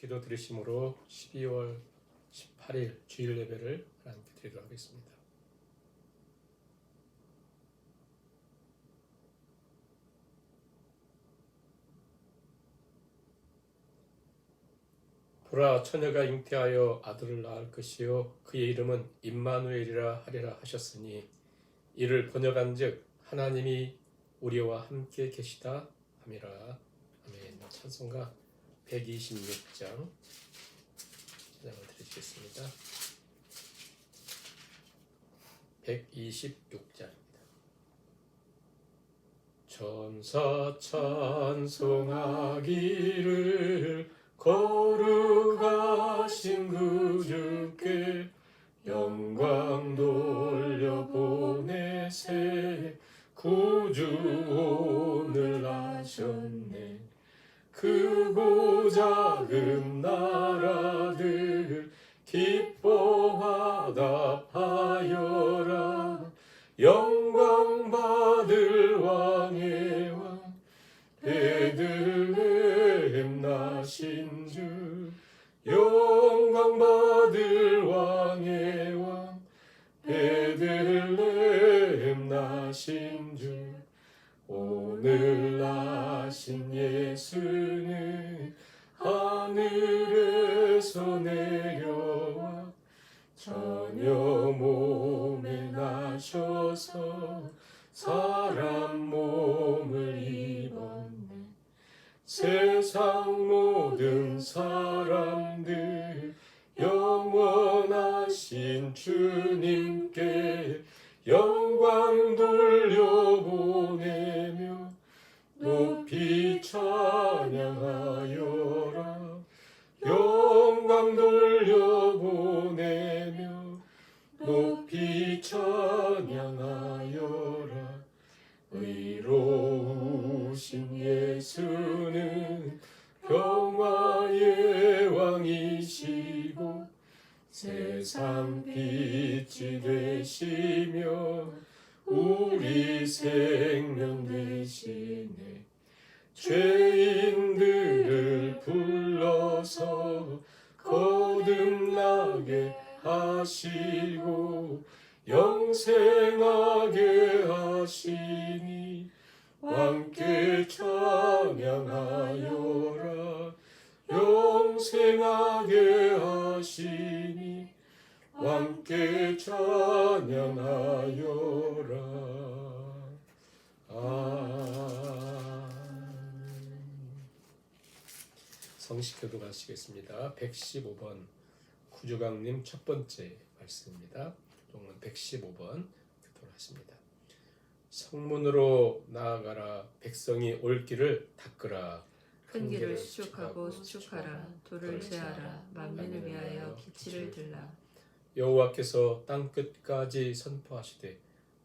기도 드리심으로 12월 18일 주일 예배를 하나님께 드리도록 하겠습니다. 보라, 처녀가 잉태하여 아들을 낳을 것이요 그의 이름은 임마누엘이라 하리라 하셨으니 이를 번역한즉 하나님이 우리와 함께 계시다 함이라. 아멘. 찬송가 126장 찬양을 드리겠습니다. 126장입니다. 천사 찬송하기를 거룩하신 그 주께 영광 돌려보내세. 구주 오늘 하셨네. 크고 작은 나라들 기뻐하다 하여라. 영광 받을 왕의 왕 베들레헴 나신 주. 영광 받을 왕의 왕 베들레헴 나신 주. 오늘 나신 예수는 하늘에서 내려와 처녀 몸에 나셔서 사람 몸을 입었네. 세상 모든 사람들 영원하신 주님께 영광 돌려보내며 높이 찬양하여라. 영광 돌려보내며 높이 찬양하여라. 의로우신 예수는 평화의 왕이시고 세상 빛이 되시며 우리 생명 되시네. 죄인들을 불러서 거듭나게 하시고 영생하게 하시니 왕께 찬양하여라. 영생하게 하시니 왕께 찬양하여라. 성식교도 가시겠습니다. 115번 구주강님 첫 번째 말씀입니다. 동문 115번 교도를 하십니다. 성문으로 나아가라. 백성이 올 길을 닦으라. 큰 길을 수축하고 수축하라. 돌을 세하라. 만민을 위하여 기치를 들라. 여호와께서 땅 끝까지 선포하시되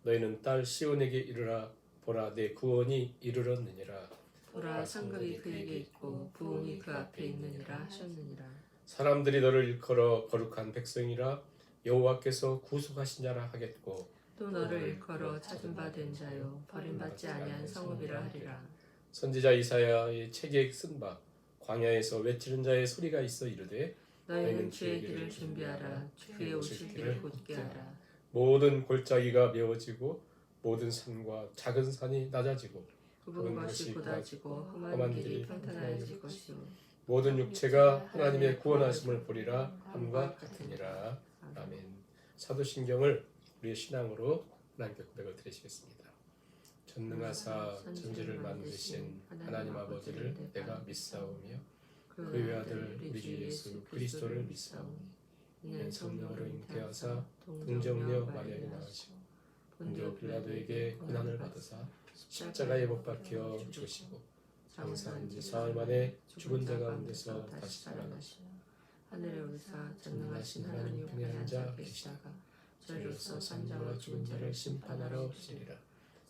너희는 딸 시온에게 이르라. 보라, 내 구원이 이르렀느니라. 보라, 상급이 그에게 있고 부흥이 그 앞에 있느니라 하셨느니라. 사람들이 너를 일컬어 거룩한 백성이라 여호와께서 구속하시냐라 하겠고 또 너를 일컬어 찾은 바 된 자요 버림받지 아니한 성읍이라 하리라. 선지자 이사야의 책에 쓴 바 광야에서 외치는 자의 소리가 있어 이르되 너희는 주의 길을 준비하라. 주의 오실 길을 곧게 하라. 모든 골짜기가 메워지고 모든 산과 작은 산이 낮아지고 굽은 것이 곧아지고 험한 길이 평탄해질 것이요 모든 육체가 하나님의 구원하심을 보리라 함과 같으니라. 아멘. 사도신경을 우리의 신앙으로 하나님께 고백을 드리시겠습니다. 전능하사 천지를 만드신 하나님 아버지를 내가 믿사오며 그 외아들 우리 주 예수 그리스도를 믿사오니 이는 성령으로 잉태하사 동정녀 마리아에 나으시고 본디오 빌라도에게 고난을 받으사 십자가에 못 박혀 죽으시고 장사한 지 사흘 만에 죽은 자 가운데서 다시 살아나시고 하늘에 오르사 전능하신 하나님 옆에 앉아 계시다가 저리로서 산자와 죽은 자를 심판하러 오시리라.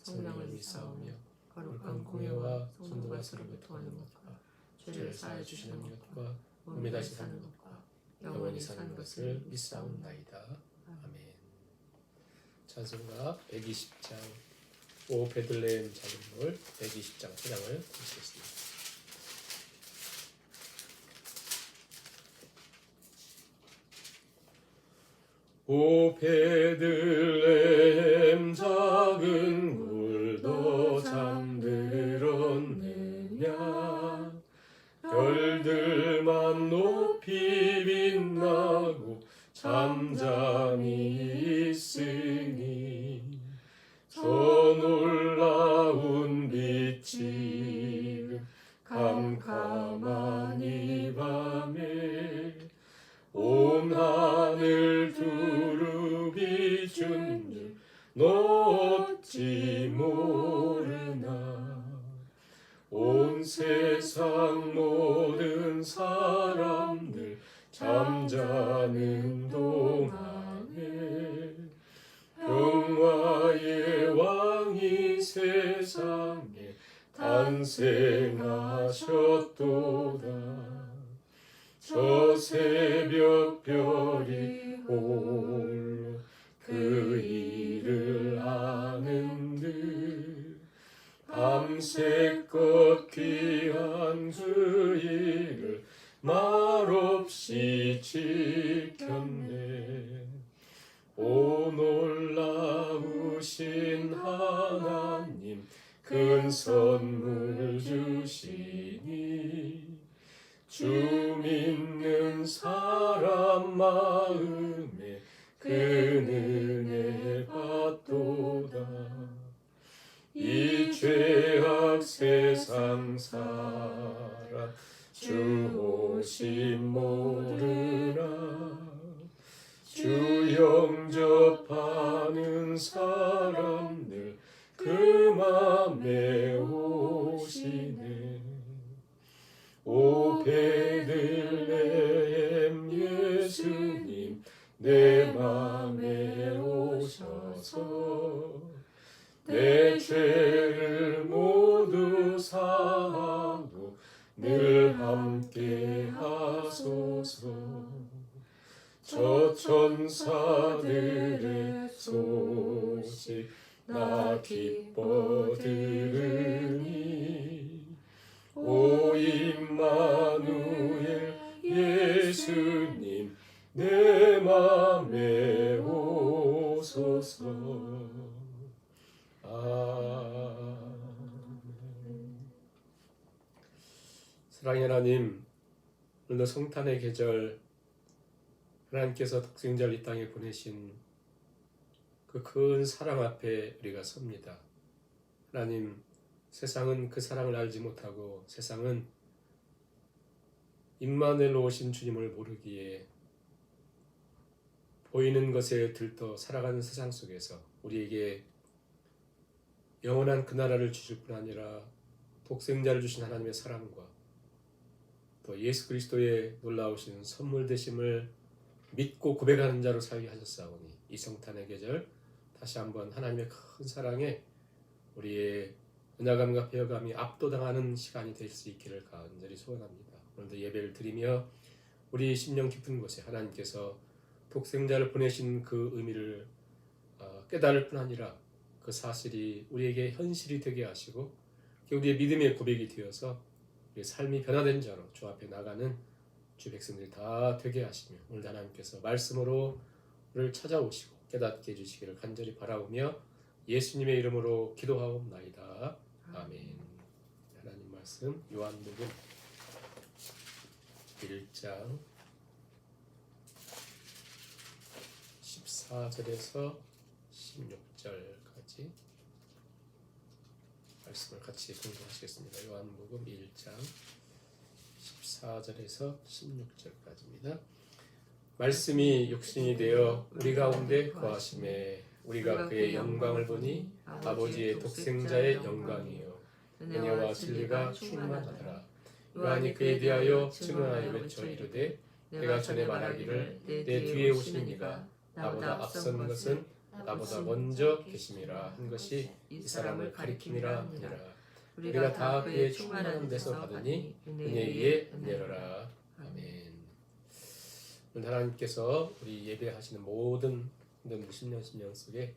성령을 믿사오며 거룩한 공예와 성도가 서로부터 하는 것과 죄를 사하여 주시는 것과 몸이 다시 사는 것과 영원히 사는 것을 믿사옵나이다. 아멘. 찬송가 120장 오 베들레헴 작은 돌 120장 찬양을 드리겠습니다. 오 베들레헴 작은 굴도 잠들었느냐 별들만 높이 빛나고 잠잠히 있으니 저 놀라운 빛이 캄캄한 이 밤에 온 하늘 두루 비춘 줄 너 어찌 모르나 온 세상 모든 사람들 잠자는 동안에 평화의 왕이 세상에 탄생하셨도다. 저 새벽별이 홀로 그 일을 아는 듯 밤새껏 귀한 그 일을 말없이 지켰네. 오 놀라우신 하나님 큰 선물 주시니 주 믿는 사람 마음에 그 은혜 받도다. 이 죄악 세상 사람 주 오심 모르나 주 영접하는 사람들 그 맘에 오시네. 오 베들레헴 예수님 내 맘에 오셔서 내 죄를 모두 사하고 늘 함께 하소서. 저 천사들의 소식 나 기뻐 들으니 오 임마누엘 예수님 내 맘에 오소서. 아멘. 사랑의 하나님, 오늘도 성탄의 계절 하나님께서 독생자를 이 땅에 보내신 그 큰 사랑 앞에 우리가 섭니다. 하나님, 세상은 그 사랑을 알지 못하고 세상은 임마누엘로 오신 주님을 모르기에 보이는 것에 들떠 살아가는 세상 속에서 우리에게 영원한 그 나라를 주실 뿐 아니라 독생자를 주신 하나님의 사랑과 또 예수 그리스도의 놀라우신 선물 되심을 믿고 고백하는 자로 살게 하셨사오니 이 성탄의 계절 다시 한번 하나님의 큰 사랑에 우리의 은하감과 배어감이 압도당하는 시간이 될 수 있기를 간절히 소원합니다. 오늘도 예배를 드리며 우리 심령 깊은 곳에 하나님께서 독생자를 보내신 그 의미를 깨달을 뿐 아니라 그 사실이 우리에게 현실이 되게 하시고 우리의 믿음의 고백이 되어서 우리의 삶이 변화된 자로 주 앞에 나가는 주 백성들이 다 되게 하시며 오늘 하나님께서 말씀으로 우리를 찾아오시고 깨닫게 해주시기를 간절히 바라오며 예수님의 이름으로 기도하옵나이다. 아멘. 하나님 말씀 요한복음 1장 14절에서 16절까지 말씀을 같이 공부하시겠습니다. 요한복음 1장 14절에서 16절까지입니다. 말씀이 육신이 되어 우리 가운데 거하심에 우리가 그의 영광을 보니 아버지의 독생자의 영광이요 은혜와 진리가 충만하더라. 요한이 그에 대하여 증언하여 외쳐 이르되 내가 전에 말하기를 내 뒤에 오시는 이가 나보다 앞선 것은 나보다 먼저 계심이라 한 것이 이 사람을 가리킴이라 하니라. 우리가 다 그의 충만한 데서 받으니 은혜 위에 은혜로라. 아멘. 오늘 하나님께서 우리 예배하시는 모든 신령 속에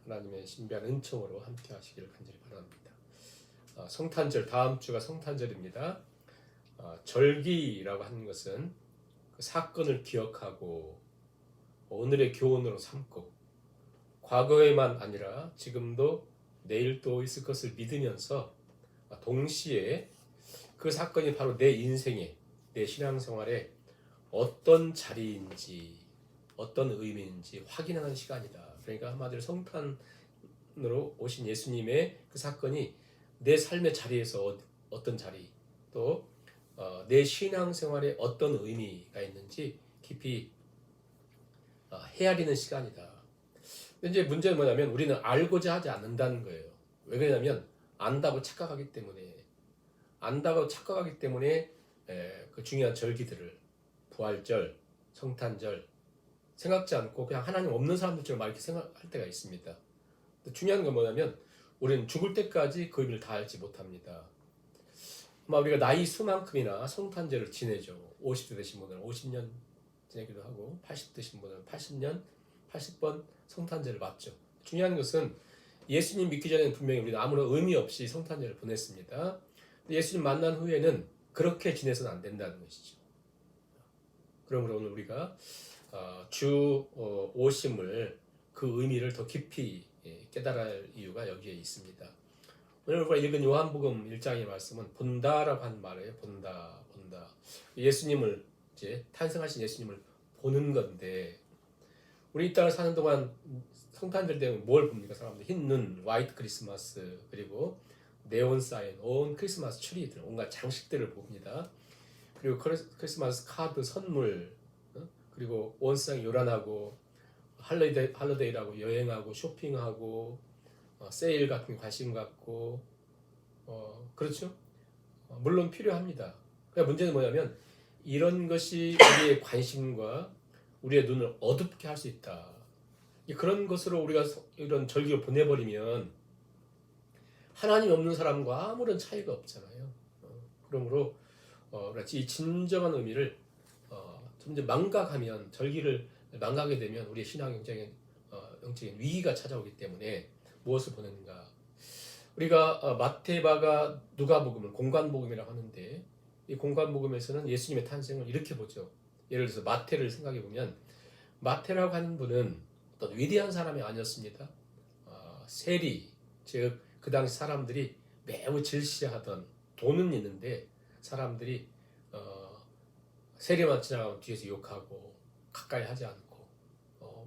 하나님의 신비한 은총으로 함께 하시기를 간절히 바랍니다. 성탄절, 다음 주가 성탄절입니다. 절기라고 하는 것은 그 사건을 기억하고 오늘의 교훈으로 삼고 과거에만 아니라 지금도 내일도 있을 것을 믿으면서 동시에 그 사건이 바로 내 인생에, 내 신앙생활에 어떤 자리인지 어떤 의미인지 확인하는 시간이다. 그러니까 한마디로 성탄으로 오신 예수님의 그 사건이 내 삶의 자리에서 어떤 자리, 또 내 신앙생활에 어떤 의미가 있는지 깊이 헤아리는 시간이다. 근데 이제 문제는 뭐냐면 우리는 알고자 하지 않는다는 거예요. 왜 그러냐면 안다고 착각하기 때문에 그 중요한 절기들을 부활절, 성탄절 생각지 않고 그냥 하나님 없는 사람들처럼 막 이렇게 생각할 때가 있습니다. 근데 중요한 건 뭐냐면 우리는 죽을 때까지 그 의미를 다 알지 못합니다. 아마 우리가 나이 수만큼이나 성탄절을 지내죠. 50대 되신 분들은 50년 지내기도 하고 80 되신 분들은 80년, 80번 성탄절을 맞죠. 중요한 것은 예수님 믿기 전에는 분명히 우리는 아무런 의미 없이 성탄절을 보냈습니다. 예수님 만난 후에는 그렇게 지내서는 안 된다는 것이죠. 그러므로 오늘 우리가 주 오심을 그 의미를 더 깊이 깨달아야 할 이유가 여기에 있습니다. 오늘 우리가 읽은 요한복음 1장의 말씀은 본다라고 하는 말이에요. 본다. 예수님을 이제 탄생하신 예수님을 보는 건데 우리 이 땅을 사는 동안 성탄절 되면 뭘 봅니까? 사람들 흰 눈, 화이트 크리스마스, 그리고 네온 사인, 온 크리스마스 트리들, 온갖 장식들을 봅니다. 그리고 크리스마스 카드, 선물, 그리고 온 세상 요란하고 할러데이라고 여행하고 쇼핑하고 세일 같은 관심 갖고 그렇죠? 물론 필요합니다. 그러니까 문제는 뭐냐면 이런 것이 우리의 관심과 우리의 눈을 어둡게 할 수 있다. 그런 것으로 우리가 이런 절기를 보내버리면 하나님 없는 사람과 아무런 차이가 없잖아요. 그러므로 이 진정한 의미를 점점 망각하면 절기를 망각하게 되면 우리의 신앙 영적인 위기가 찾아오기 때문에 무엇을 보내는가? 우리가 마태바가 누가복음을 공관복음이라고 하는데 이 공관복음에서는 예수님의 탄생을 이렇게 보죠. 예를 들어서 마태를 생각해 보면 마태라고 하는 분은 어떤 위대한 사람이 아니었습니다. 세리, 즉 그 당시 사람들이 매우 질시하던 돈은 있는데 사람들이 세리만 지나가면 뒤에서 욕하고 가까이 하지 않고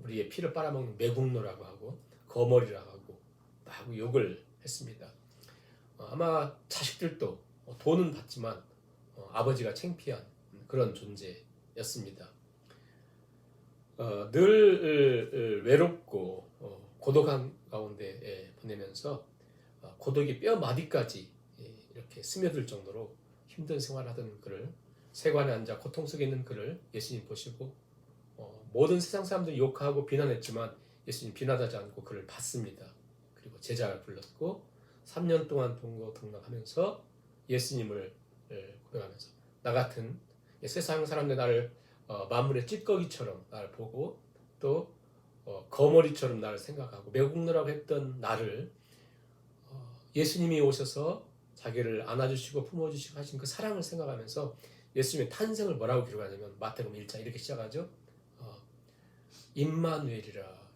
우리의 피를 빨아먹는 매국노라고 하고 거머리라고 하고 막 욕을 했습니다. 아마 자식들도 돈은 받지만 아버지가 창피한 그런 존재였습니다. 늘 외롭고 고독한 가운데 보내면서 고독이 뼈 마디까지 이렇게 스며들 정도로 힘든 생활하던 그를 세관에 앉아 고통 속에 있는 그를 예수님 보시고 모든 세상 사람들이 욕하고 비난했지만 예수님 비난하지 않고 그를 봤습니다. 그리고 제자를 불렀고 3년 동안 동거동락하면서 예수님을 고백하면서 나 같은 세상 사람들 나를 만물의 찌꺼기처럼 나를 보고 또 거머리처럼 나를 생각하고 매국노라고 했던 나를 예수님이 오셔서 자기를 안아주시고 품어주시고 하신 그 사랑을 생각하면서 예수님의 탄생을 뭐라고 기록하냐면 마태복음 1장 이렇게 시작하죠. 임마누엘이라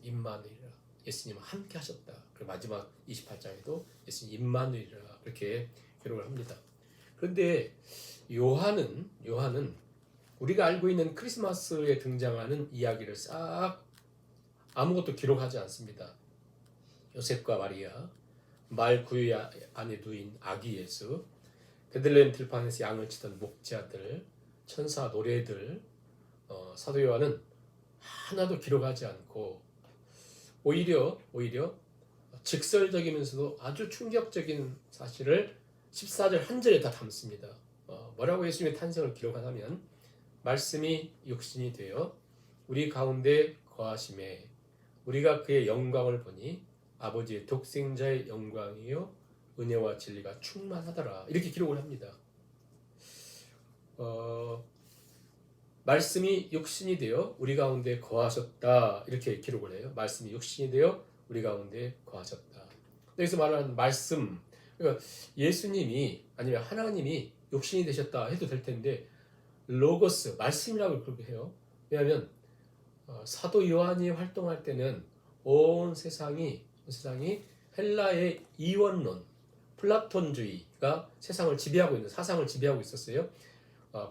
예수님은 함께 하셨다. 그리고 마지막 28장에도 예수님 임마누엘이라 그렇게 기록을 합니다. 그런데 요한은 우리가 알고 있는 크리스마스에 등장하는 이야기를 싹 아무것도 기록하지 않습니다. 요셉과 마리아, 말 구유 안에 누인 아기 예수, 베들레헴 들판에서 양을 치던 목자들, 천사 노래들, 사도 요한은 하나도 기록하지 않고 오히려 직설적이면서도 아주 충격적인 사실을 14절 한 절에 다 담습니다. 뭐라고 예수님의 탄생을 기록하냐면 말씀이 육신이 되어 우리 가운데 거하심에 우리가 그의 영광을 보니 아버지의 독생자의 영광이요 은혜와 진리가 충만하더라 이렇게 기록을 합니다. 말씀이 육신이 되어 우리 가운데 거하셨다 이렇게 기록을 해요. 말씀이 육신이 되어 우리 가운데 거하셨다. 여기서 말하는 말씀, 그러니까 예수님이 아니면 하나님이 육신이 되셨다 해도 될 텐데 로고스, 말씀이라고 그렇게 해요. 왜냐하면 사도 요한이 활동할 때는 온 세상이 헬라의 이원론, 플라톤주의가 세상을 지배하고 있는 사상을 지배하고 있었어요.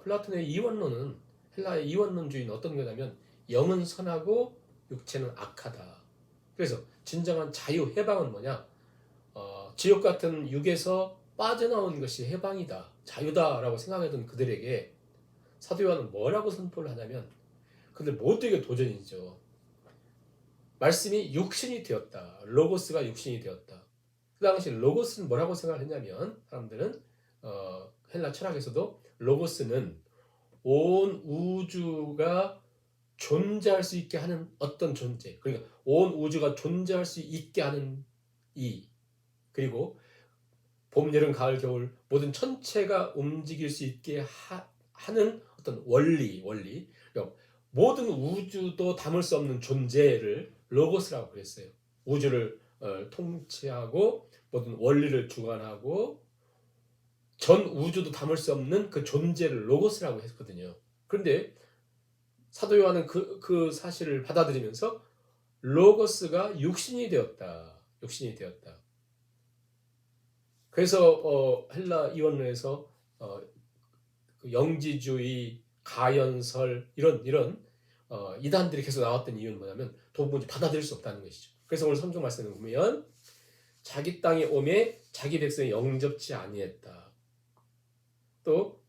플라톤의 이원론은 헬라의 이원론주의는 어떤 거냐면 영은 선하고 육체는 악하다. 그래서 진정한 자유, 해방은 뭐냐? 지옥 같은 육에서 빠져나온 것이 해방이다, 자유다라고 생각하던 그들에게 사도 요한은 뭐라고 선포를 하냐면 그들 모두에게 도전이죠. 말씀이 육신이 되었다. 로고스가 육신이 되었다. 그 당시 로고스는 뭐라고 생각을 했냐면 사람들은 헬라 철학에서도 로고스는 온 우주가 존재할 수 있게 하는 어떤 존재, 그러니까 온 우주가 존재할 수 있게 하는 그리고 봄, 여름, 가을, 겨울 모든 천체가 움직일 수 있게 하는 어떤 원리 그러니까 모든 우주도 담을 수 없는 존재를 로고스라고 그랬어요. 우주를 통치하고 모든 원리를 주관하고 전 우주도 담을 수 없는 그 존재를 로고스라고 했거든요. 그런데 사도 요한은 그 사실을 받아들이면서 로고스가 육신이 되었다. 그래서 헬라 이원론에서 그 영지주의, 가연설 이런 이단들이 계속 나왔던 이유는 뭐냐면 도무지 받아들일 수 없다는 것이죠. 그래서 오늘 성경 말씀을 보면 자기 땅에 오매 자기 백성이 영접지 아니했다. 또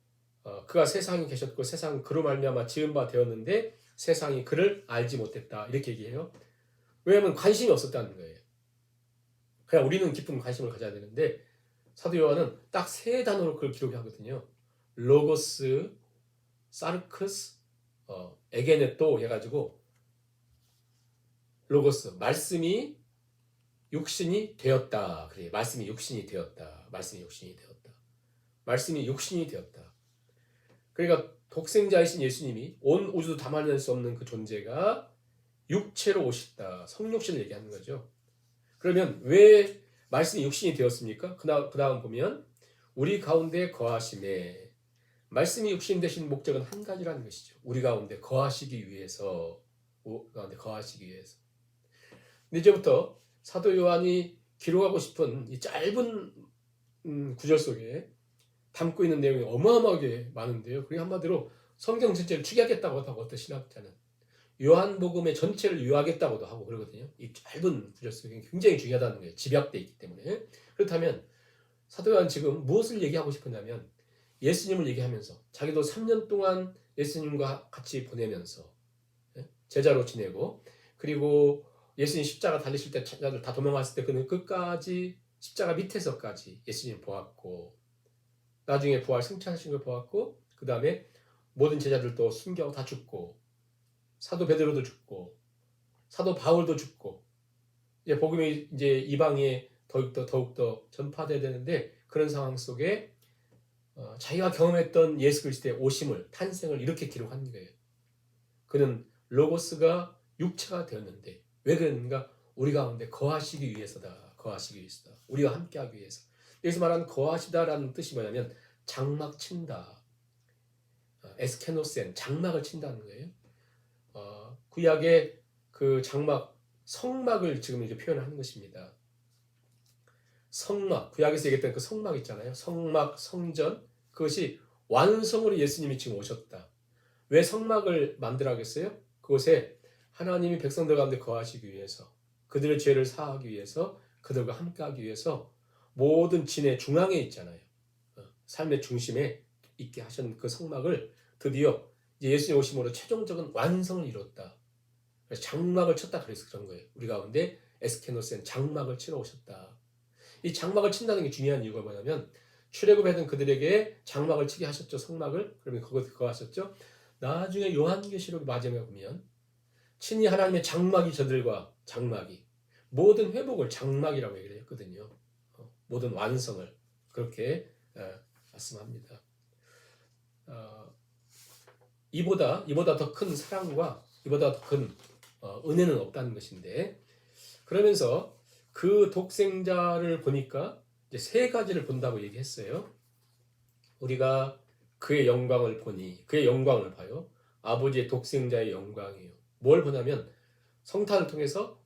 그가 세상에 계셨고 세상은 그로 말미암아 지은 바 되었는데 세상이 그를 알지 못했다. 이렇게 얘기해요. 왜냐하면 관심이 없었다는 거예요. 그냥 우리는 깊은 관심을 가져야 되는데 사도 요한은 딱 세 단어로 그걸 기록하거든요. 로고스, 사르크스, 에게네또 해가지고 로고스, 말씀이 육신이 되었다. 그래, 말씀이 육신이 되었다. 그러니까 독생자이신 예수님이 온 우주도 담아낼 수 없는 그 존재가 육체로 오셨다. 성육신을 얘기하는 거죠. 그러면 왜 말씀이 육신이 되었습니까? 그 다음 보면 우리 가운데 거하심에 말씀이 육신 되신 목적은 한 가지라는 것이죠. 우리 가운데 거하시기 위해서. 근데 이제부터 사도 요한이 기록하고 싶은 이 짧은 구절 속에 담고 있는 내용이 어마어마하게 많은데요. 그게 한마디로 성경 전체를 추기하겠다고 하고 어떤 신학자는 요한복음의 전체를 요하겠다고도 하고 그러거든요. 이 짧은 구절 속에 굉장히 중요하다는 거예요. 집약되어 있기 때문에. 그렇다면 사도 요한 지금 무엇을 얘기하고 싶었냐면 예수님을 얘기하면서 자기도 3년 동안 예수님과 같이 보내면서 제자로 지내고 그리고 예수님 십자가 달리실 때 제자들 다 도망갔을 때 그는 끝까지 십자가 밑에서까지 예수님 보았고 나중에 부활 승천하신 걸 보았고 그 다음에 모든 제자들도 순교하고 다 죽고 사도 베드로도 죽고 사도 바울도 죽고 이제 복음이 이제 이방에 더욱더 전파돼야 되는데 그런 상황 속에 자기가 경험했던 예수 그리스도의 오심을 탄생을 이렇게 기록한 거예요. 그는 로고스가 육체가 되었는데 왜 그랬는가? 우리 가운데 거하시기 위해서다. 우리와 함께하기 위해서. 여기서 말하는 거하시다라는 뜻이 뭐냐면 장막 친다. 에스케노센 장막을 친다는 거예요. 구약의 그 장막 성막을 지금 이제 표현하는 것입니다. 성막 구약에서 얘기했던 그 성막 있잖아요. 성막 성전 그것이 완성으로 예수님이 지금 오셨다. 왜 성막을 만들어야겠어요? 그곳에 하나님이 백성들 가운데 거하시기 위해서 그들의 죄를 사하기 위해서 그들과 함께하기 위해서 모든 진의 중앙에 있잖아요. 삶의 중심에 있게 하신 그 성막을 드디어 이제 예수님 오심으로 최종적인 완성을 이뤘다. 그래서 장막을 쳤다 그래서 그런 거예요. 우리 가운데 에스케노센 장막을 치러 오셨다. 이 장막을 친다는 게 중요한 이유가 뭐냐면 출애굽하던 그들에게 장막을 치게 하셨죠. 성막을. 그러면 그것을 거하셨죠. 나중에 요한계시록 마지막에 보면 친히 하나님의 장막이 저들과 장막이 모든 회복을 장막이라고 얘기를 했거든요. 모든 완성을 그렇게 말씀합니다. 이보다 더 큰 사랑과 이보다 더 큰 은혜는 없다는 것인데 그러면서 그 독생자를 보니까 이제 세 가지를 본다고 얘기했어요. 우리가 그의 영광을 보니 그의 영광을 봐요. 아버지의 독생자의 영광이에요. 뭘 보냐면 성탄을 통해서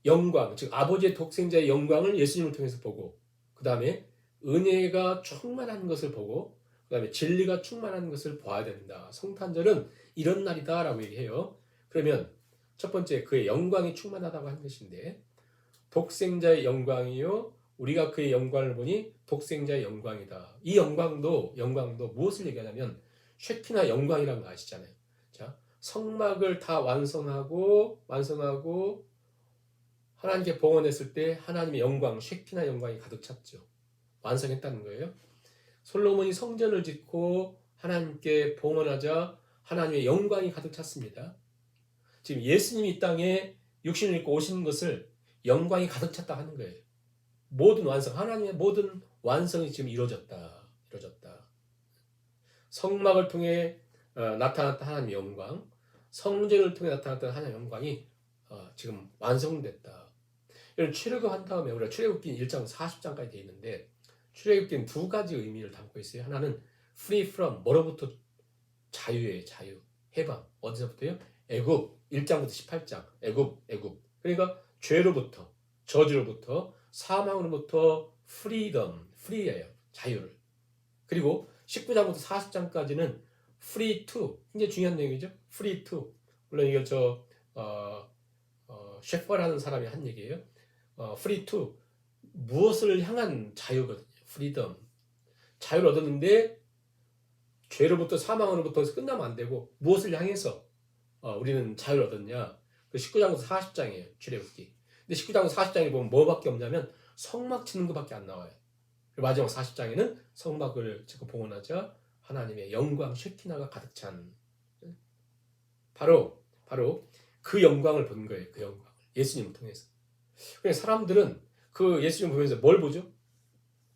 영광, 즉 아버지의 독생자의 영광을 예수님을 통해서 보고, 그 다음에 은혜가 충만한 것을 보고, 그 다음에 진리가 충만한 것을 봐야 된다. 성탄절은 이런 날이다라고 얘기해요. 그러면 첫 번째 그의 영광이 충만하다고 하는 것인데, 독생자의 영광이요 우리가 그의 영광을 보니 독생자의 영광이다. 이 영광도 무엇을 얘기하냐면 쉐키나 영광이라는 거 아시잖아요. 자, 성막을 다 완성하고 하나님께 봉헌했을 때 하나님의 영광, 쉐키나 영광이 가득 찼죠. 완성했다는 거예요. 솔로몬이 성전을 짓고 하나님께 봉헌하자 하나님의 영광이 가득 찼습니다. 지금 예수님이 이 땅에 육신을 입고 오신 것을 영광이 가득 찼다 하는 거예요. 모든 완성, 하나님의 모든 완성이 지금 이루어졌다. 성막을 통해 나타났던 하나님의 영광, 성전을 통해 나타났던 하나님의 영광이 지금 완성됐다. 이런 출애굽한 다음에 우리가 출애굽기 1장 40장까지 되어 있는데, 출애굽기는 두 가지 의미를 담고 있어요. 하나는 free from, 뭐로부터? 자유예요. 자유, 해방. 어디서부터요? 애굽 1장부터 18장. 애굽. 그러니까 죄로부터, 저주로부터, 사망으로부터 freedom, free예요. 자유를. 그리고 19장부터 40장까지는 free to, 굉장히 중요한 내용이죠. free to. 물론 이거 셰퍼라는 사람이 한 얘기예요. free to, 무엇을 향한 자유거든요. freedom. 자유를 얻었는데 죄로부터 사망으로부터 끝나면 안 되고 무엇을 향해서 우리는 자유를 얻었냐? 그 19장부터 40장이에요. 출애굽기. 근데 19장부터 40장에 보면 뭐밖에 없냐면 성막 짓는 것밖에 안 나와요. 마지막 40장에는 성막을 짓고 봉헌하자 하나님의 영광 쉐키나가 가득 찬, 바로 그 영광을 본 거예요. 그 영광을 예수님을 통해서. 그래서 사람들은 그 예수님 보면서 뭘 보죠?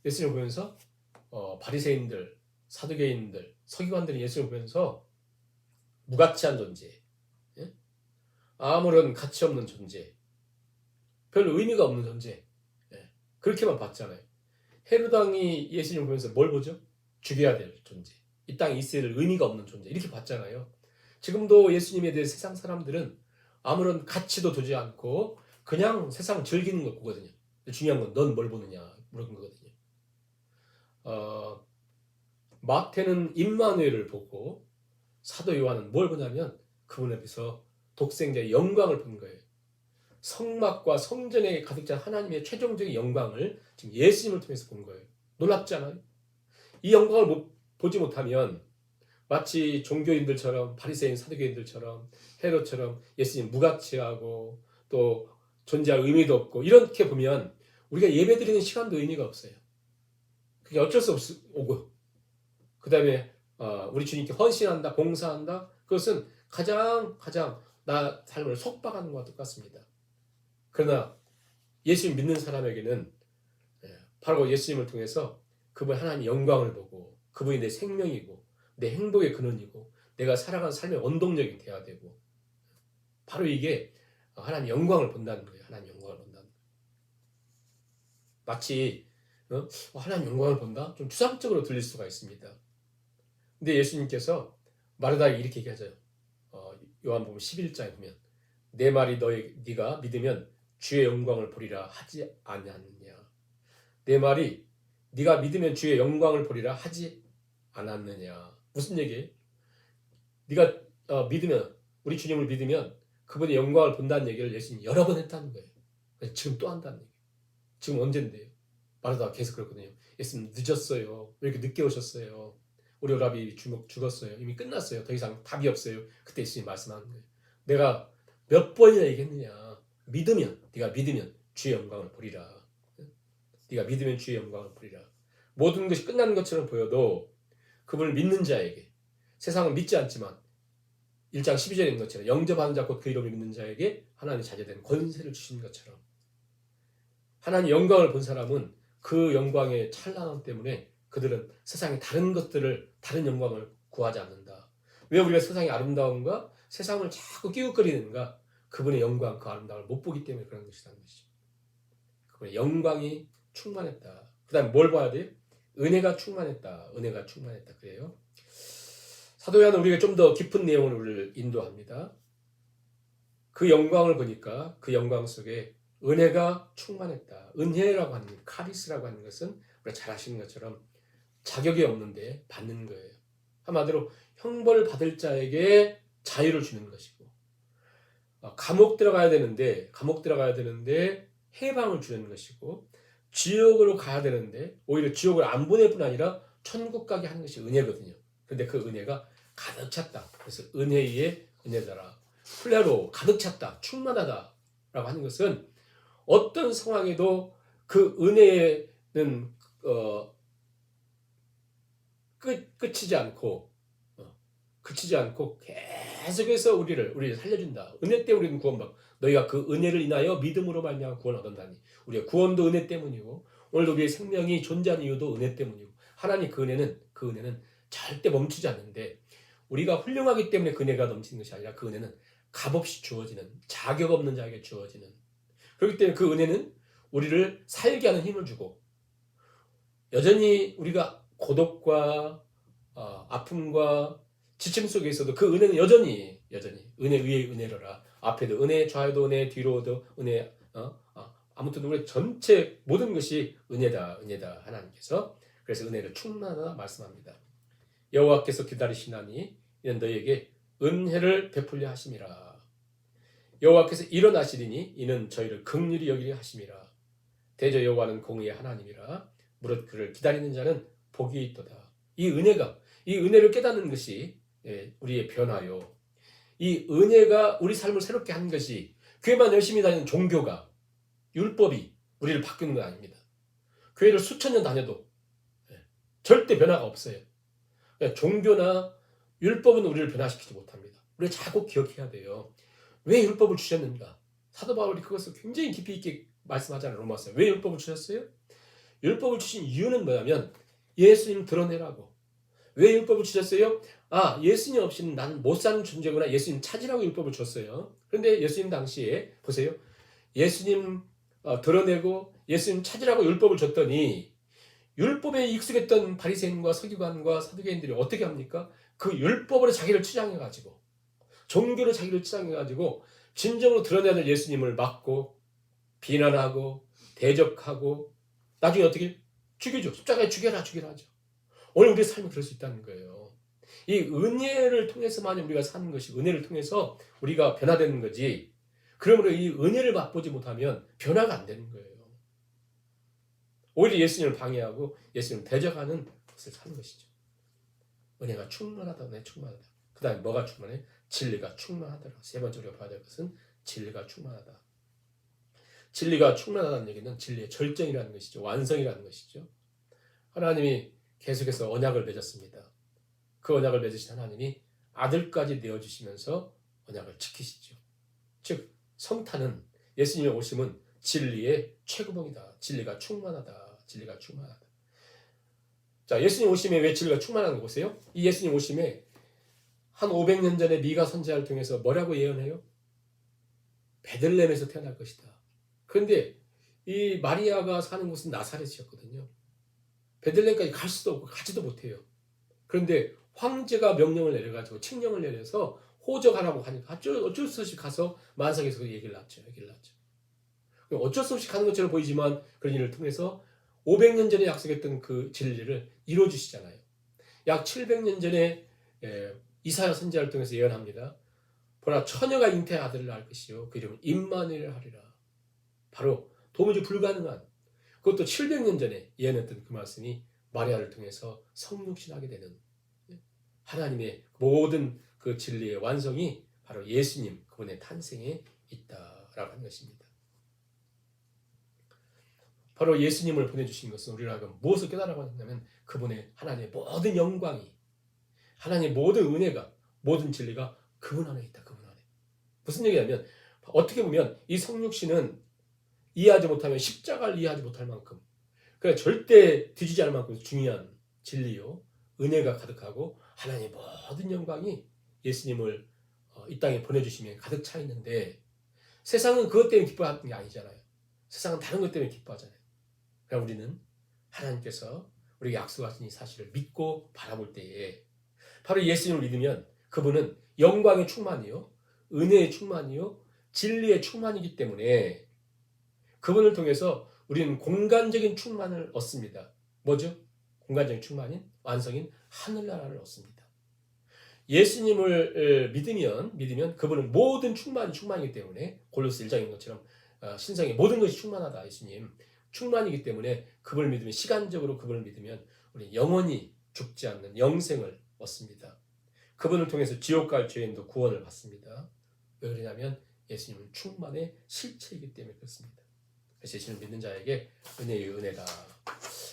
예수님 보면서 바리새인들, 사두개인들, 서기관들이 예수님 보면서 무가치한 존재, 예? 아무런 가치 없는 존재, 별 의미가 없는 존재, 예? 그렇게만 봤잖아요. 헤롯 왕이 예수님 보면서 뭘 보죠? 죽여야 될 존재, 이 땅에 있어야 될 의미가 없는 존재, 이렇게 봤잖아요. 지금도 예수님에 대해 세상 사람들은 아무런 가치도 두지 않고 그냥 세상 즐기는 거 보거든요. 중요한 건 넌 뭘 보느냐 물어본 거거든요. 마태는 임마누엘을 보고 사도 요한은 뭘 보냐면 그분 앞에서 독생자의 영광을 본 거예요. 성막과 성전에 가득 찬 하나님의 최종적인 영광을 지금 예수님을 통해서 본 거예요. 놀랍지 않아요? 이 영광을 보지 못하면 마치 종교인들처럼, 바리새인 사두개인들처럼, 헤롯처럼 예수님 무가치하고 또 존재할 의미도 없고, 이렇게 보면 우리가 예배드리는 시간도 의미가 없어요. 그게 어쩔 수 없고, 그 다음에 우리 주님께 헌신한다, 봉사한다, 그것은 가장 나 삶을 속박하는 것과 똑같습니다. 그러나 예수님 믿는 사람에게는 바로 예수님을 통해서 그분 하나님 영광을 보고, 그분이 내 생명이고 내 행복의 근원이고 내가 살아가는 삶의 원동력이 되어야 되고, 바로 이게 하나님 영광을 본다는 거예요. 하나님 영광을 본다는 거예요. 마치 하나님 영광을 본다? 좀 추상적으로 들릴 수가 있습니다. 근데 예수님께서 마르다에게 이렇게 얘기하죠. 요한복음 11장에 보면 내 말이 네가 믿으면 주의 영광을 보리라 하지 않았느냐. 내 말이 네가 믿으면 주의 영광을 보리라 하지 않았느냐. 무슨 얘기예요? 네가 믿으면, 우리 주님을 믿으면 그분의 영광을 본다는 얘기를 예수님이 여러 번 했다는 거예요. 지금 또 한다는 얘기예요. 지금 언젠데요? 마르다가 계속 그랬거든요. 예수님 늦었어요. 왜 이렇게 늦게 오셨어요? 우리 오라비 죽었어요. 이미 끝났어요. 더 이상 답이 없어요. 그때 예수님이 말씀하는 거예요. 내가 몇 번이나 얘기했느냐. 네가 믿으면 주의 영광을 보리라. 네가 믿으면 주의 영광을 보리라. 모든 것이 끝나는 것처럼 보여도 그분을 믿는 자에게, 세상은 믿지 않지만 1장 12절에 있는 것처럼 영접하는 자 곧 그 이름을 믿는 자에게 하나님의 자녀된 권세를 주신 것처럼, 하나님 영광을 본 사람은 그 영광의 찬란함 때문에 그들은 세상의 다른 것들을, 다른 영광을 구하지 않는다. 왜 우리가 세상의 아름다움과 세상을 자꾸 끼웃거리는가? 그분의 영광, 그 아름다움을 못 보기 때문에 그런 것이라는 것이죠. 그분의 영광이 충만했다. 그 다음에 뭘 봐야 돼요? 은혜가 충만했다. 그래요. 사도 요한은 우리가 좀 더 깊은 내용을 우리를 인도합니다. 그 영광을 보니까 그 영광 속에 은혜가 충만했다. 은혜라고 하는 카리스라고 하는 것은 우리가 잘 아시는 것처럼 자격이 없는데 받는 거예요. 한마디로 형벌 받을 자에게 자유를 주는 것이고 감옥 들어가야 되는데 해방을 주는 것이고 지옥으로 가야 되는데 오히려 지옥을 안 보낼 뿐 아니라 천국 가게 하는 것이 은혜거든요. 그런데 그 은혜가 가득 찼다. 그래서 은혜의 은혜다라. 플레로 가득 찼다. 충만하다. 라고 하는 것은 어떤 상황에도 그 은혜는 그치지 않고 계속해서 우리를 살려준다. 은혜 때문에 우리는 구원받고 너희가 그 은혜를 인하여 믿음으로 말미암아 구원을 얻었다니. 우리의 구원도 은혜 때문이고 오늘도 우리의 생명이 존재하는 이유도 은혜 때문이고 하나님 그 은혜는 절대 멈추지 않는데 우리가 훌륭하기 때문에 그 은혜가 넘치는 것이 아니라 그 은혜는 값없이 주어지는 자격 없는 자에게 주어지는 그렇기 때문에 그 은혜는 우리를 살게 하는 힘을 주고 여전히 우리가 고독과 아픔과 지침 속에 있어도 그 은혜는 여전히 은혜 위에 은혜로라. 앞에도 은혜, 좌에도 은혜, 뒤로도 은혜. 아무튼 우리 전체 모든 것이 은혜다 하나님께서. 그래서 은혜를 충만하다 말씀합니다. 여호와께서 기다리시나니 이는 너희에게 은혜를 베풀려 하심이라. 여호와께서 일어나시리니 이는 저희를 긍휼히 여기려 하심이라. 대저 여호와는 공의의 하나님이라. 무릇 그를 기다리는 자는 복이 있도다. 이 은혜를 깨닫는 것이 우리의 변화요. 이 은혜가 우리 삶을 새롭게 하는 것이 교회만 열심히 다니는 종교가 율법이 우리를 바꾸는 건 아닙니다. 교회를 수천 년 다녀도 절대 변화가 없어요. 종교나 율법은 우리를 변화시키지 못합니다. 우리가 자꾸 기억해야 돼요. 왜 율법을 주셨는가? 사도 바울이 그것을 굉장히 깊이 있게 말씀하잖아요. 로마서. 왜 율법을 주셨어요? 율법을 주신 이유는 뭐냐면 예수님 드러내라고. 왜 율법을 주셨어요? 예수님 없이는 나는 못 사는 존재구나. 예수님 찾으라고 율법을 줬어요. 그런데 예수님 당시에 보세요. 예수님 드러내고 예수님 찾으라고 율법을 줬더니 율법에 익숙했던 바리새인과 서기관과 사두개인들이 어떻게 합니까? 그 율법으로 자기를 치장해가지고 종교로 자기를 치장해가지고 진정으로 드러내야 될 예수님을 막고 비난하고 대적하고 나중에 어떻게 죽이죠. 십자가에 죽여라 하죠. 오늘 우리의 삶이 그럴 수 있다는 거예요. 이 은혜를 통해서만 우리가 사는 것이 은혜를 통해서 우리가 변화되는 거지. 그러므로 이 은혜를 맛보지 못하면 변화가 안 되는 거예요. 오히려 예수님을 방해하고 예수님을 대적하는 것을 사는 것이죠. 은혜가 충만하다. 은혜 충만하다. 그 다음에 뭐가 충만해? 진리가 충만하더라. 세 번째로 봐야 될 것은 진리가 충만하다. 진리가 충만하다는 얘기는 진리의 절정이라는 것이죠. 완성이라는 것이죠. 하나님이 계속해서 언약을 맺었습니다. 그 언약을 맺으신 하나님이 아들까지 내어주시면서 언약을 지키시죠. 즉 성탄은 예수님의 오심은 진리의 최고봉이다. 진리가 충만하다. 자, 예수님 오심에 왜 진리가 충만한 거 보세요. 이 예수님 오심에 한 500년 전에 미가 선지자를 통해서 뭐라고 예언해요? 베들레헴에서 태어날 것이다. 그런데 이 마리아가 사는 곳은 나사렛이었거든요. 베들레헴까지 갈 수도 없고 가지도 못해요. 그런데 황제가 명령을 내려가지고 칙령을 내려서 호적하라고 하니까 어쩔 수 없이 가서 만상에서 얘기를 낳죠. 어쩔 수 없이 가는 것처럼 보이지만 그런 일을 통해서 500년 전에 약속했던 그 진리를 이루어주시잖아요. 약 700년 전에 이사야 선지자를 통해서 예언합니다. 보라 처녀가 잉태의 아들을 낳을 것이요 그 이름은 임마누엘 하리라. 바로 도무지 불가능한 그것도 700년 전에 예언했던 그 말씀이 마리아를 통해서 성육신하게 되는 하나님의 모든 그 진리의 완성이 바로 예수님 그분의 탄생에 있다라고 하는 것입니다. 바로 예수님을 보내주신 것은 우리가 무엇을 깨달아야 한다면 그분의 하나님의 모든 영광이 하나님의 모든 은혜가 모든 진리가 그분 안에 있다. 그분 안에. 무슨 얘기냐면 어떻게 보면 이 성육신은 이해하지 못하면 십자가를 이해하지 못할 만큼 그러니까 절대 뒤지지 않을 만큼 중요한 진리요 은혜가 가득하고 하나님의 모든 영광이 예수님을 이 땅에 보내주시면 가득 차 있는데 세상은 그것 때문에 기뻐하는 게 아니잖아요. 세상은 다른 것 때문에 기뻐하잖아요. 그러나 우리는 하나님께서 우리에게 약속하신 이 사실을 믿고 바라볼 때에 바로 예수님을 믿으면 그분은 영광의 충만이요 은혜의 충만이요 진리의 충만이기 때문에 그분을 통해서 우리는 공간적인 충만을 얻습니다. 뭐죠? 공간적인 충만인 완성인 하늘나라를 얻습니다. 예수님을 믿으면 그분은 모든 충만이기 때문에 골로새 1장인 것처럼 신성의 모든 것이 충만하다. 예수님 충만이기 때문에 그분을 믿으면 시간적으로 그분을 믿으면 우리 영원히 죽지 않는 영생을 얻습니다. 그분을 통해서 지옥 갈 죄인도 구원을 받습니다. 왜 그러냐면 예수님은 충만의 실체이기 때문에 그렇습니다. 그래서 예수님을 믿는 자에게 은혜의 은혜다.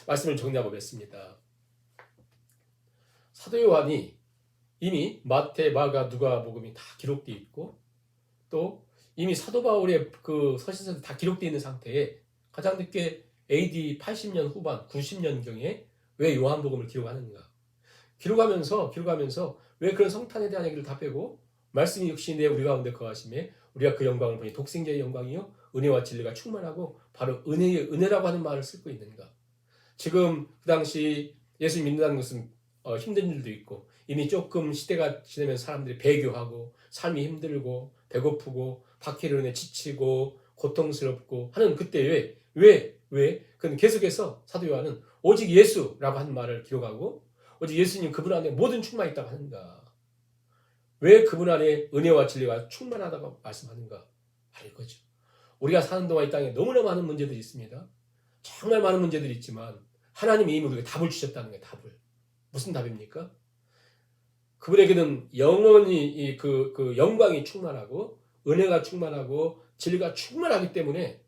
말씀을 정리하고 맺습니다. 사도 요한이 이미 마태, 마가, 누가복음이 다 기록되어 있고 또 이미 사도 바울의 그 서신서도 다 기록되어 있는 상태에 가장 늦게 AD 80년 후반, 90년경에 왜 요한복음을 기록하는가? 기록하면서 왜 그런 성탄에 대한 얘기를 다 빼고 말씀이 육신에 우리 가운데 거하심에 우리가 그 영광을 보니 독생자의 영광이요 은혜와 진리가 충만하고 바로 은혜라고 하는 말을 쓰고 있는가? 지금 그 당시 예수 믿는다는 것은 힘든 일도 있고 이미 조금 시대가 지나면서 사람들이 배교하고 삶이 힘들고 배고프고 박해를 인해 지치고 고통스럽고 하는 그때 왜? 그는 계속해서 사도 요한은 오직 예수라고 하는 말을 기록하고 오직 예수님 그분 안에 모든 충만이 있다고 하는가? 왜 그분 안에 은혜와 진리가 충만하다고 말씀하는가? 바로 이거죠. 우리가 사는 동안 이 땅에 너무나 많은 문제들이 있습니다. 정말 많은 문제들이 있지만 하나님이 이미 우리에게 답을 주셨다는 거예요. 답을. 무슨 답입니까? 그분에게는 영원히 그 영광이 충만하고 은혜가 충만하고 진리가 충만하기 때문에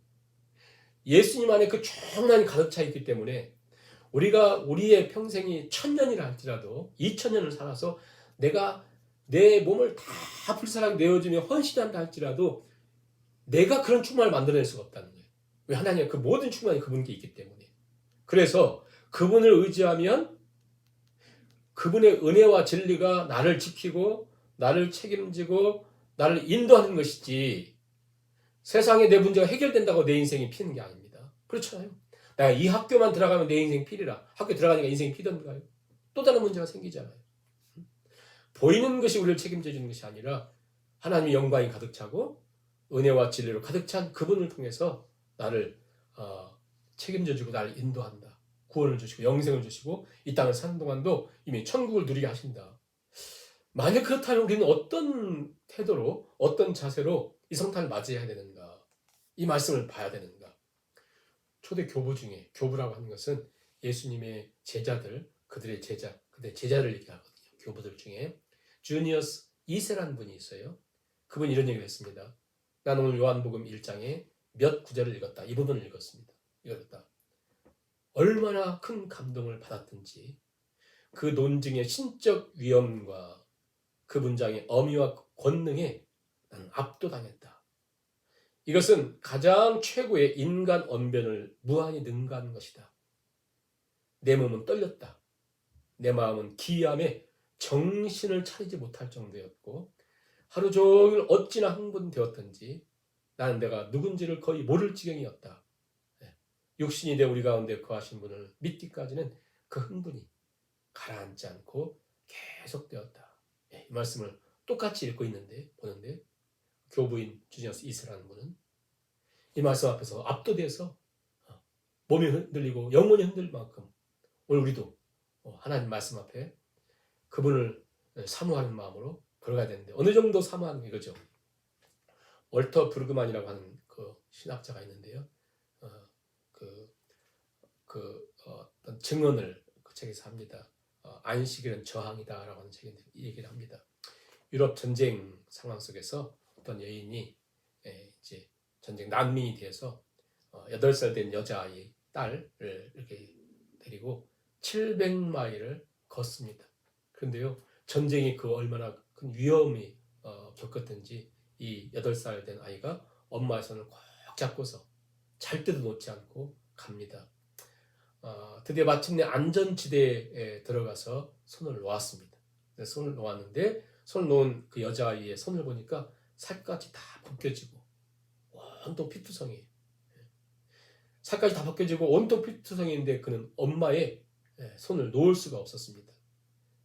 예수님 안에 그 충만이 가득 차 있기 때문에 우리가 우리의 평생이 1000년이라 할지라도 2000년을 살아서 내가 내 몸을 다 불사하게 내어주며 헌신한다 할지라도 내가 그런 충만을 만들어낼 수가 없다는 거예요. 왜? 하나님의 그 모든 충만이 그분께 있기 때문에. 그래서 그분을 의지하면 그분의 은혜와 진리가 나를 지키고 나를 책임지고 나를 인도하는 것이지 세상에 내 문제가 해결된다고 내 인생이 피는 게 아닙니다. 그렇잖아요. 내가 이 학교만 들어가면 내 인생 필이라 학교 들어가니까 인생이 피던가요? 또 다른 문제가 생기잖아요. 보이는 것이 우리를 책임져 주는 것이 아니라 하나님의 영광이 가득 차고 은혜와 진리로 가득 찬 그분을 통해서 나를 책임져 주고 나를 인도한다. 구원을 주시고 영생을 주시고 이 땅을 사는 동안도 이미 천국을 누리게 하신다. 만약 그렇다면 우리는 어떤 태도로 어떤 자세로 이 성탄을 맞이해야 되는가? 이 말씀을 봐야 되는가? 초대 교부 중에 교부라고 하는 것은 예수님의 제자들, 그들의 제자를 얘기하거든요. 교부들 중에 주니어스 2세라는 분이 있어요. 그분이 이런 얘기를 했습니다. 난 오늘 요한복음 1장에 몇 구절을 읽었다. 이 부분을 읽었습니다. 얼마나 큰 감동을 받았든지 그 논증의 신적 위엄과 그 문장의 어미와 권능에 나는 압도당했다. 이것은 가장 최고의 인간 언변을 무한히 능가하는 것이다. 내 몸은 떨렸다. 내 마음은 기이함에 정신을 차리지 못할 정도였고 하루 종일 어찌나 흥분되었던지 나는 내가 누군지를 거의 모를 지경이었다. 육신이 돼 우리 가운데 거하신 분을 믿기까지는 그 흥분이 가라앉지 않고 계속되었다. 이 말씀을 똑같이 읽고 보는데 교부인 주니어스 2세라는 분은 이 말씀 앞에서 압도돼서 몸이 흔들리고 영혼이 흔들 만큼 오늘 우리도 하나님 말씀 앞에 그분을 사모하는 마음으로 걸어가야 되는데 어느 정도 사모하는 게 이거죠. 월터 브루그만이라고 하는 그 신학자가 있는데요. 어떤 증언을 그 책에서 합니다. 안식일은 저항이다라고 하는 책에 얘기를 합니다. 유럽 전쟁 상황 속에서 어떤 여인이 이제 전쟁 난민이 돼서 8살 된 여자아이 딸을 이렇게 데리고 700마일을 걷습니다. 그런데요, 전쟁이 그 얼마나 큰 위험이 겪었든지 이 8살 된 아이가 엄마의 손을 꼭 잡고서 잘 때도 놓지 않고 갑니다. 드디어 마침내 안전지대에 들어가서 손을 놓았습니다. 손을 놓았는데 손을 놓은 그 여자아이의 손을 보니까 살갗이 다 벗겨지고 온통 피투성이에요. 살갗이 다 벗겨지고 온통 피투성이인데 그는 엄마의 손을 놓을 수가 없었습니다.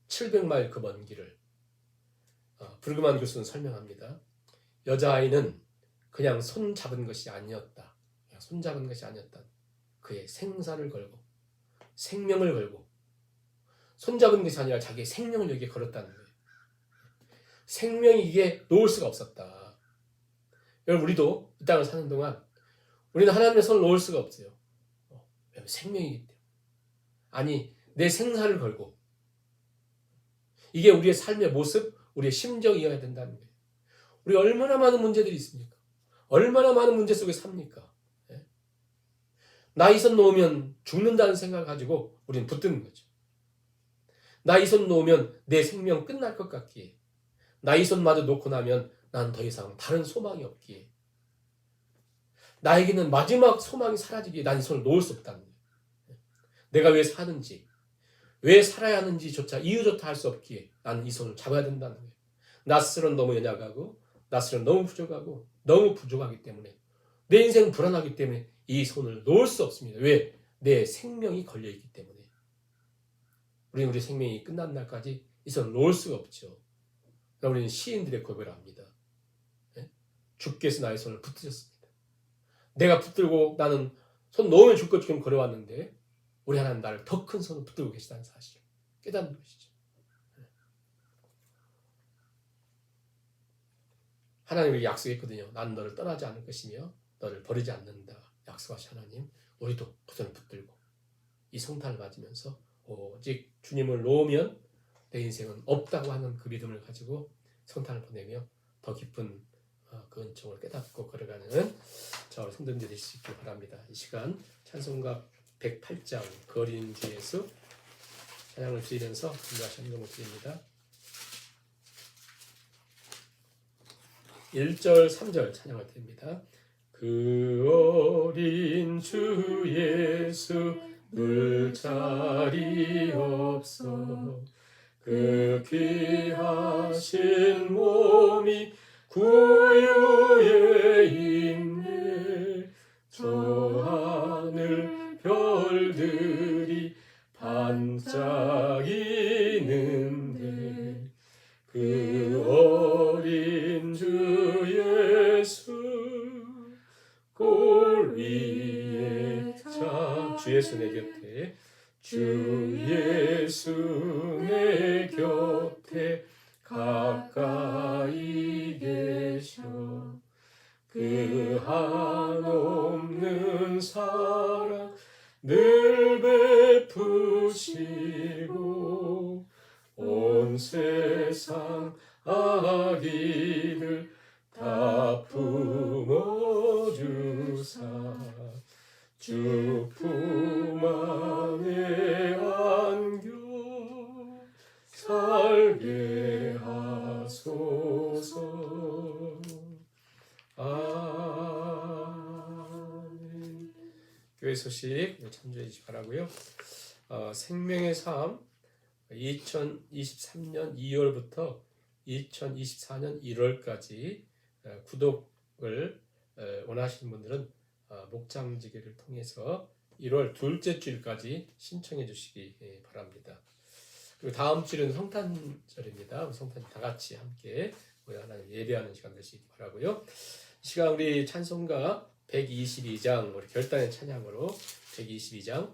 700마일 그 먼 길을 브루그만 교수는 설명합니다. 여자아이는 그냥 손 잡은 것이 아니었다. 그냥 손 잡은 것이 아니었다. 그의 생사를 걸고 생명을 걸고 손 잡은 것이 아니라 자기의 생명을 여기에 걸었다는 거예요. 생명이 이게 놓을 수가 없었다. 여러분 우리도 이 땅을 사는 동안 우리는 하나님의 손을 놓을 수가 없어요. 왜냐하면 생명이기 때문에. 아니 내 생사를 걸고 이게 우리의 삶의 모습, 우리의 심정이어야 된다는 거예요. 우리 얼마나 많은 문제들이 있습니까? 얼마나 많은 문제 속에 삽니까? 예? 나 이 손 놓으면 죽는다는 생각을 가지고 우리는 붙드는 거죠. 나 이 손 놓으면 내 생명 끝날 것 같기에, 나 이 손마저 놓고 나면 난 더 이상 다른 소망이 없기에, 나에게는 마지막 소망이 사라지기에 난 이 손을 놓을 수 없다는 거예요. 내가 왜 사는지, 왜 살아야 하는지조차 이유조차 할 수 없기에 나는 이 손을 잡아야 된다는 거예요. 나 스스로는 너무 연약하고 나 스스로는 너무 부족하고 너무 부족하기 때문에 내 인생은 불안하기 때문에 이 손을 놓을 수 없습니다. 왜? 내 생명이 걸려있기 때문에. 우리는 우리 생명이 끝난 날까지 이 손을 놓을 수가 없죠. 우리는 시인들의 고백을 합니다. 주께서 나의 손을 붙드셨습니다. 내가 붙들고 나는 손 놓으면 줄 것처럼 걸어왔는데 우리 하나님 나를 더 큰 손을 붙들고 계시다는 사실을 깨닫는 것이죠. 하나님이 약속했거든요. 나는 너를 떠나지 않을 것이며 너를 버리지 않는다. 약속하신 하나님, 우리도 그 손을 붙들고 이 성탄을 맞으면서 오직 주님을 놓으면 내 인생은 없다고 하는 그 믿음을 가지고 성탄을 보내며 더 깊은 그 은총을 깨닫고 걸어가는 저와 성도님들이 되실 수 있길 바랍니다. 이 시간 찬송가 108장 그 어린 주 예수 찬양을 드리면서 다시 한번 드립니다. 1절 3절 찬양을 드립니다. 그 어린 주 예수 물자리 없어 그 귀하신 몸이 구유에 있네. 저 하늘 별들이 반짝이는데 그 어린 주 예수 골 위에 주 예수 내 곁에 주 예수 내 곁에 가까이 계셔 그 한없는 사랑 늘 베푸시고 온 세상 아기들 다 품어주사 주 품 안에 안겨 살게 하소서. 아멘. 교회 소식 참조해 주시기 바라고요. 생명의 삶 2023년 2월부터 2024년 1월까지 구독을 원하시는 분들은 목장지기를 통해서 1월 둘째 주일까지 신청해 주시기 바랍니다. 그리고 다음 주일은 성탄절입니다. 성탄 다 같이 함께 우리 하나님 예배하는 시간 되시기 바라고요. 이 시간 우리 찬송가 122장 우리 결단의 찬양으로 122장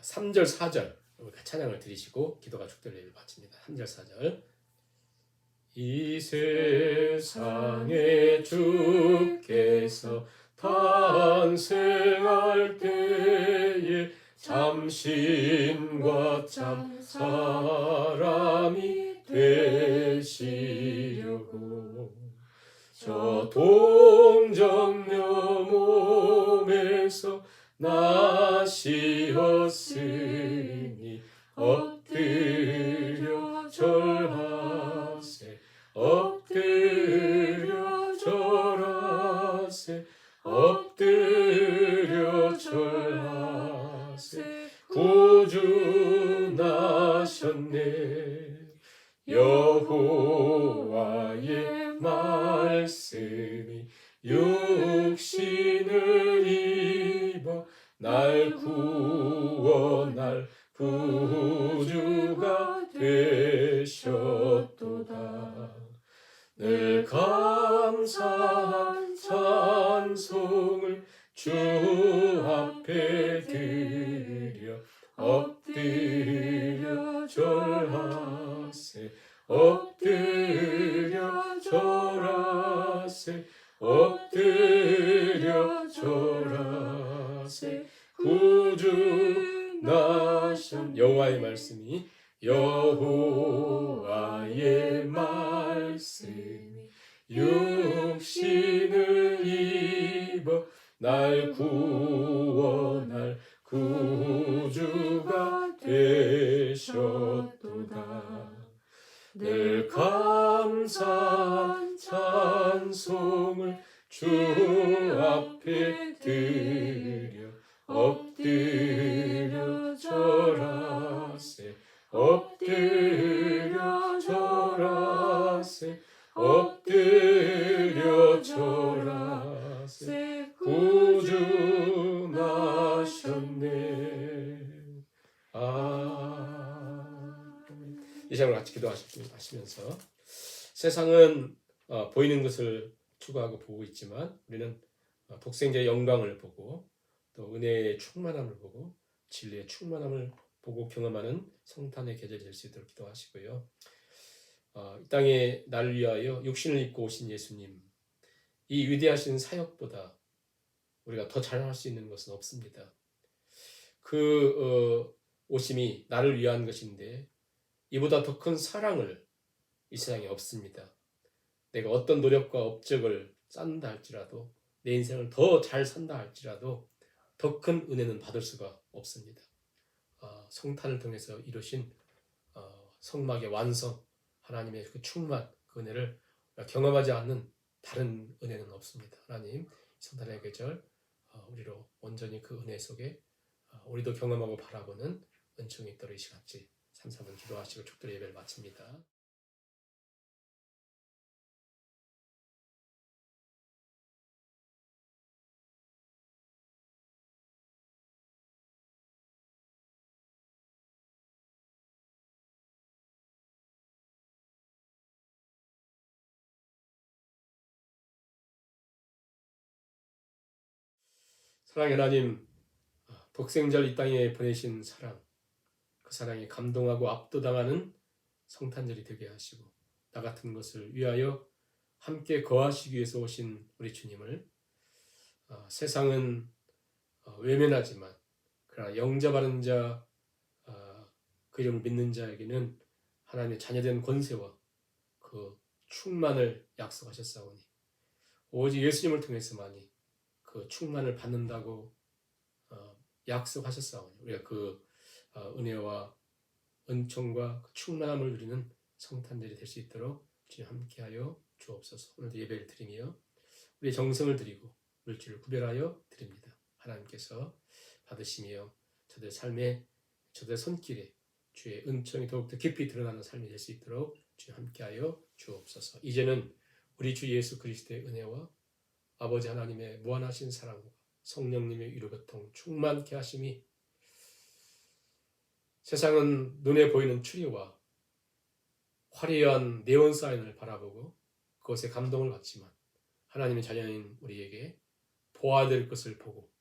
3절 4절 찬양을 드리시고 기도가 축도를 바칩니다. 3절 4절 이 세상에 주께서 탄생할 때에 참신과 참 사람이 되시려고 저 동정녀 몸에서 나시었으니 엎드려 절하세 엎드려 절하세 엎드려 절하세 구주 나셨네 여호와의 말씀이 육신을 입어 날 구원할 구주가 되셨도다. 되셨도다. 늘 감사한 찬송을 주 앞에 드려 엎드려 절하세 엎드려 절하세 엎드려 절하세 구주 나신 여호와의 말씀이 여호와의 말씀이 육신을 입어 날 구원할 구주가 되셨도다. 늘 감사한 찬송을 주 앞에 드려 엎드려 절하세 엎드려 절하세 엎드려 절하세 구주 나셨네. 이 시간을 같이 기도하시면서 세상은 보이는 것을 추구하고 보고 있지만 우리는 독생자의 영광을 보고 또 은혜의 충만함을 보고 진리의 충만함을 보고 경험하는 성탄의 계절이 될 수 있도록 기도하시고요. 이 땅에 나를 위하여 육신을 입고 오신 예수님, 이 위대하신 사역보다 우리가 더 잘할 수 있는 것은 없습니다. 그 오심이 나를 위한 것인데 이보다 더 큰 사랑을 이 세상에 없습니다. 내가 어떤 노력과 업적을 쌓는다 할지라도 내 인생을 더 잘 산다 할지라도 더 큰 은혜는 받을 수가 없습니다. 성탄을 통해서 이루신 성막의 완성, 하나님의 그 충만, 그 은혜를 경험하지 않는 다른 은혜는 없습니다. 하나님, 성탄의 계절 우리로 온전히 그 은혜 속에 우리도 경험하고 바라보는 은총이 있도록 이 시간까지 3, 4분 기도하시고 축도의 예배를 마칩니다. 사랑의 하나님, 독생자를 이 땅에 보내신 사랑, 그 사랑에 감동하고 압도당하는 성탄절이 되게 하시고 나 같은 것을 위하여 함께 거하시기 위해서 오신 우리 주님을 세상은 외면하지만 그러나 영접하는 자, 그 이름을 믿는 자에게는 하나님의 자녀된 권세와 그 충만을 약속하셨사오니 오직 예수님을 통해서만이 그 충만을 받는다고 약속하셨사오니 우리가 그 은혜와 은총과 그 충만함을 누리는 성탄절이 될 수 있도록 주님 함께하여 주옵소서. 오늘도 예배를 드리며 우리의 정성을 드리고 물질을 구별하여 드립니다. 하나님께서 받으시며 저들의 삶에 저들의 손길에 주의 은총이 더욱더 깊이 드러나는 삶이 될 수 있도록 주님 함께하여 주옵소서. 이제는 우리 주 예수 그리스도의 은혜와 아버지 하나님의 무한하신 사랑과 성령님의 위로교통 충만케 하심이 세상은 눈에 보이는 추리와 화려한 네온 사인을 바라보고 그것에 감동을 받지만 하나님의 자녀인 우리에게 보아야 될 것을 보고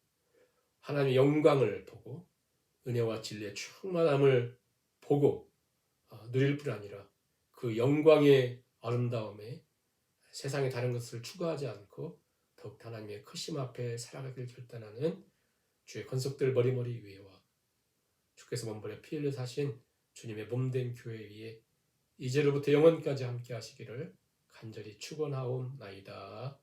하나님의 영광을 보고 은혜와 진리의 충만함을 보고 누릴 뿐 아니라 그 영광의 아름다움에 세상의 다른 것을 추구하지 않고 더욱 하나님의 크심 앞에 살아가길 결단하는 주의 건속들 머리머리 위에와 주께서 몸부려 피 흘려 사신 주님의 몸된 교회 위에 이제로부터 영원까지 함께 하시기를 간절히 축원하옵나이다.